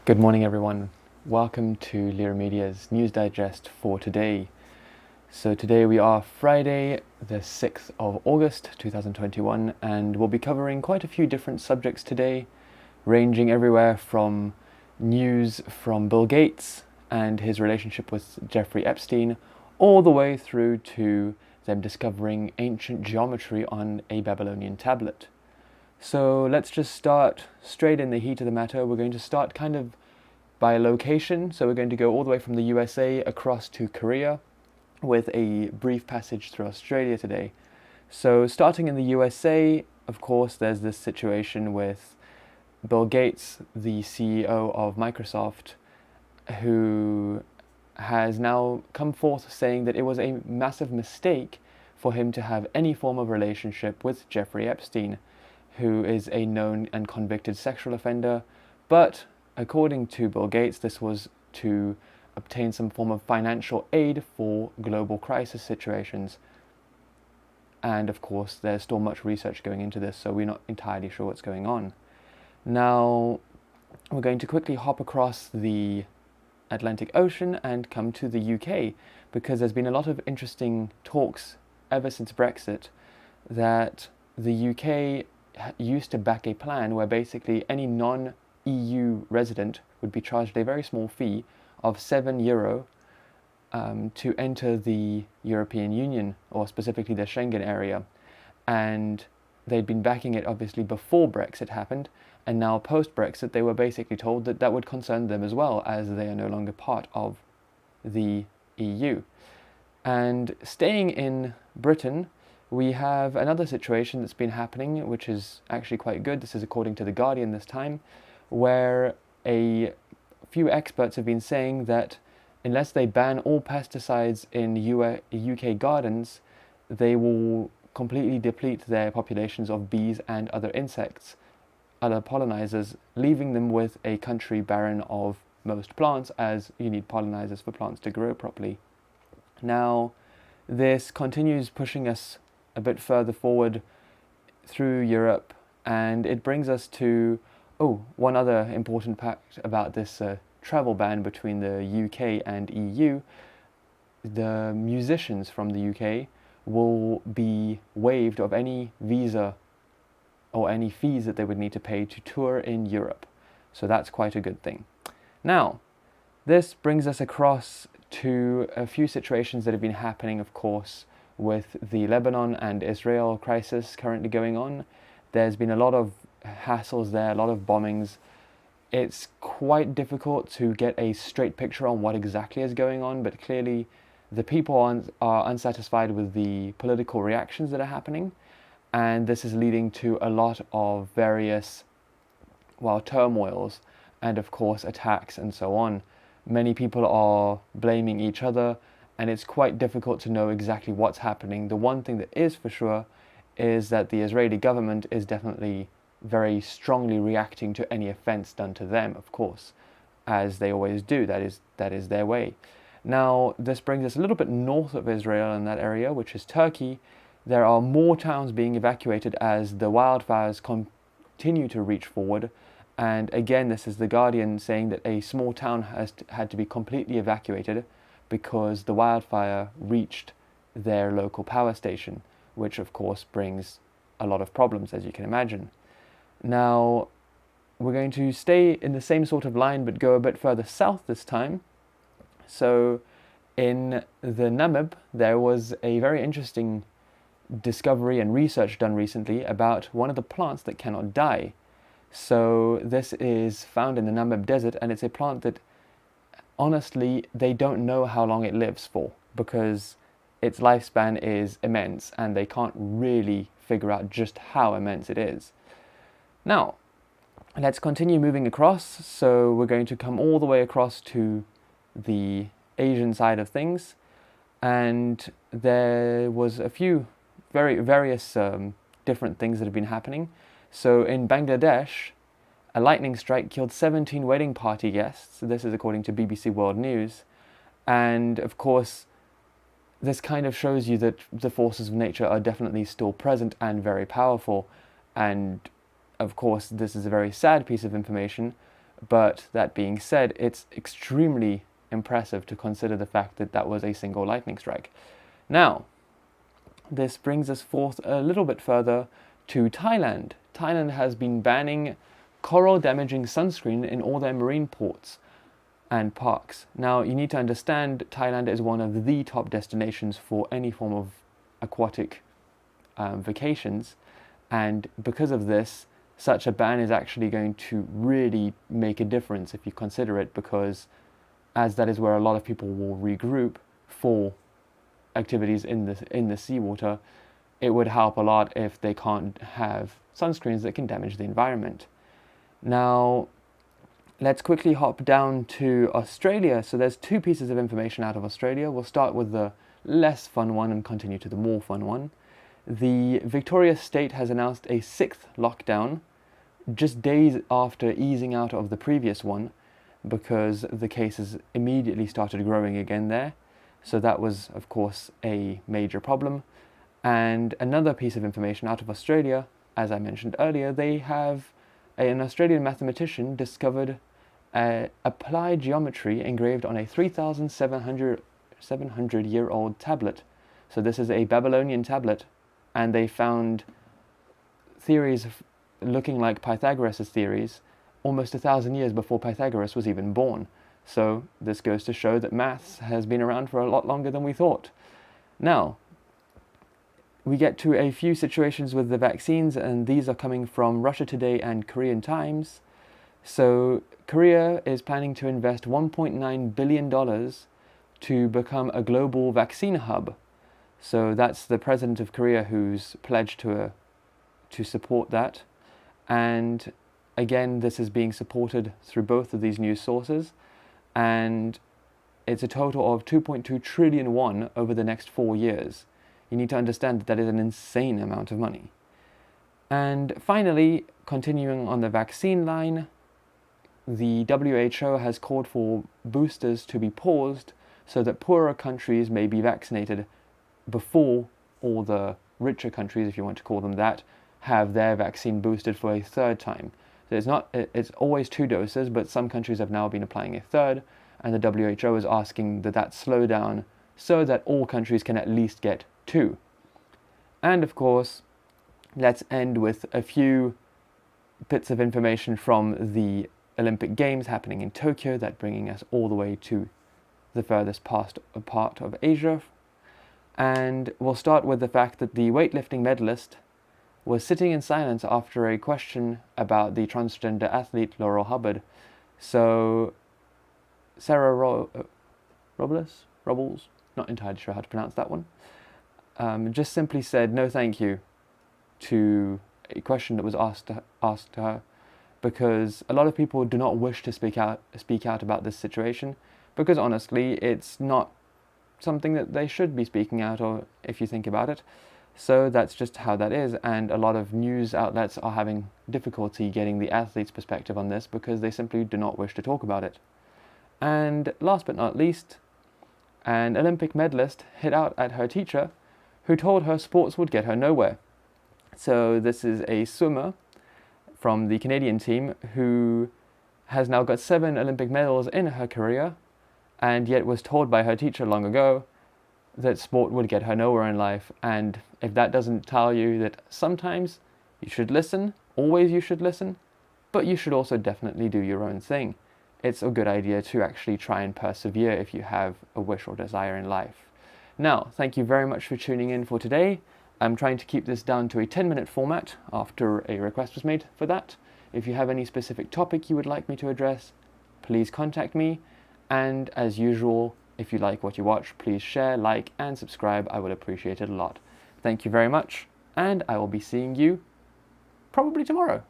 Good morning, everyone. Welcome to Lyre Media's News Digest for today. So today we are Friday, the 6th of August 2021, and we'll be covering quite a few different subjects today, ranging everywhere from news from Bill Gates and his relationship with Jeffrey Epstein, all the way through to them discovering ancient geometry on a Babylonian tablet. So let's just start straight in the heat of the matter. We're going to start kind of by location. So we're going to go all the way from the USA across to Korea with a brief passage through Australia today. So starting in the USA, of course, there's this situation with Bill Gates, the CEO of Microsoft, who has now come forth saying that it was a massive mistake for him to have any form of relationship with Jeffrey Epstein, who is a known and convicted sexual offender, but according to Bill Gates, this was to obtain some form of financial aid for global crisis situations. And of course, there's still much research going into this, so we're not entirely sure what's going on. Now, we're going to quickly hop across the Atlantic Ocean and come to the UK, because there's been a lot of interesting talks ever since Brexit that the UK used to back a plan where basically any non-EU resident would be charged a very small fee of €7 to enter the European Union, or specifically the Schengen area. And they'd been backing it obviously before Brexit happened, and now post-Brexit they were basically told that that would concern them as well, as they are no longer part of the EU. And staying in Britain, we have another situation that's been happening, which is actually quite good. This is according to The Guardian this time, where a few experts have been saying that unless they ban all pesticides in UK gardens, they will completely deplete their populations of bees and other insects, other pollinizers, leaving them with a country barren of most plants, as you need pollinizers for plants to grow properly. Now, this continues pushing us a bit further forward through Europe, and it brings us to one other important fact about this travel ban between the UK and EU. The musicians from the UK will be waived of any visa or any fees that they would need to pay to tour in Europe. So that's quite a good thing. Now, this brings us across to a few situations that have been happening, of course, with the Lebanon and Israel crisis currently going on. There's been a lot of hassles there, a lot of bombings. It's quite difficult to get a straight picture on what exactly is going on, but clearly the people are unsatisfied with the political reactions that are happening, and this is leading to a lot of various, turmoils and of course attacks and so on. Many people are blaming each other, and it's quite difficult to know exactly what's happening. The one thing that is for sure is that the Israeli government is definitely very strongly reacting to any offense done to them, of course, as they always do. That is their way. Now, this brings us a little bit north of Israel in that area, which is Turkey. There are more towns being evacuated as the wildfires continue to reach forward. And again, this is The Guardian saying that a small town has had to be completely evacuated because the wildfire reached their local power station, which of course brings a lot of problems, as you can imagine. Now, we're going to stay in the same sort of line but go a bit further south this time. So in the Namib, there was a very interesting discovery and research done recently about one of the plants that cannot die. So this is found in the Namib desert, and it's a plant that honestly, they don't know how long it lives for, because its lifespan is immense and they can't really figure out just how immense it is. Now, let's continue moving across. So we're going to come all the way across to the Asian side of things, and there was a few various different things that have been happening. So in Bangladesh, a lightning strike killed 17 wedding party guests. This is according to BBC World News. And of course, this kind of shows you that the forces of nature are definitely still present and very powerful. And of course, this is a very sad piece of information, But that being said, it's extremely impressive to consider the fact that that was a single lightning strike. Now, this brings us forth a little bit further to Thailand. Thailand has been banning coral damaging sunscreen in all their marine ports and parks. Now, you need to understand Thailand is one of the top destinations for any form of aquatic vacations, and because of this, such a ban is actually going to really make a difference if you consider it, because as that is where a lot of people will regroup for activities in the seawater, it would help a lot if they can't have sunscreens that can damage the environment. Now, let's quickly hop down to Australia. So there's two pieces of information out of Australia. We'll start with the less fun one and continue to the more fun one. The Victoria state has announced a 6th lockdown just days after easing out of the previous one, because the cases immediately started growing again there. So that was, of course, a major problem. And another piece of information out of Australia, as I mentioned earlier, they have an Australian mathematician discovered applied geometry engraved on a 3,700-year-old tablet. So this is a Babylonian tablet, and they found theories looking like Pythagoras' theories almost 1,000 years before Pythagoras was even born. So this goes to show that maths has been around for a lot longer than we thought. Now, we get to a few situations with the vaccines, and these are coming from Russia Today and Korean Times. So Korea is planning to invest $1.9 billion to become a global vaccine hub. So that's the president of Korea who's pledged to support that. And again, this is being supported through both of these news sources. And it's a total of 2.2 trillion won over the next 4 years. You need to understand that that is an insane amount of money. And finally, continuing on the vaccine line, the WHO has called for boosters to be paused so that poorer countries may be vaccinated before all the richer countries, if you want to call them that, have their vaccine boosted for a 3rd time. So it's always 2 doses, but some countries have now been applying a 3rd, and the WHO is asking that slow down so that all countries can at least get 2. And of course, let's end with a few bits of information from the Olympic Games happening in Tokyo, that bringing us all the way to the furthest part of Asia. And we'll start with the fact that the weightlifting medalist was sitting in silence after a question about the transgender athlete Laurel Hubbard. So Sarah Robles, not entirely sure how to pronounce that one, just simply said no thank you to a question that was asked to her, because a lot of people do not wish to speak out about this situation, because honestly it's not something that they should be speaking out, or if you think about it. So that's just how that is, and a lot of news outlets are having difficulty getting the athlete's perspective on this because they simply do not wish to talk about it. And last but not least, an Olympic medalist hit out at her teacher, who told her sports would get her nowhere. So this is a swimmer from the Canadian team who has now got 7 Olympic medals in her career, and yet was told by her teacher long ago that sport would get her nowhere in life. And if that doesn't tell you that sometimes you should listen, always you should listen, but you should also definitely do your own thing. It's a good idea to actually try and persevere if you have a wish or desire in life. Now, thank you very much for tuning in for today. I'm trying to keep this down to a 10-minute format after a request was made for that. If you have any specific topic you would like me to address, please contact me. And as usual, if you like what you watch, please share, like, and subscribe. I would appreciate it a lot. Thank you very much, and I will be seeing you probably tomorrow.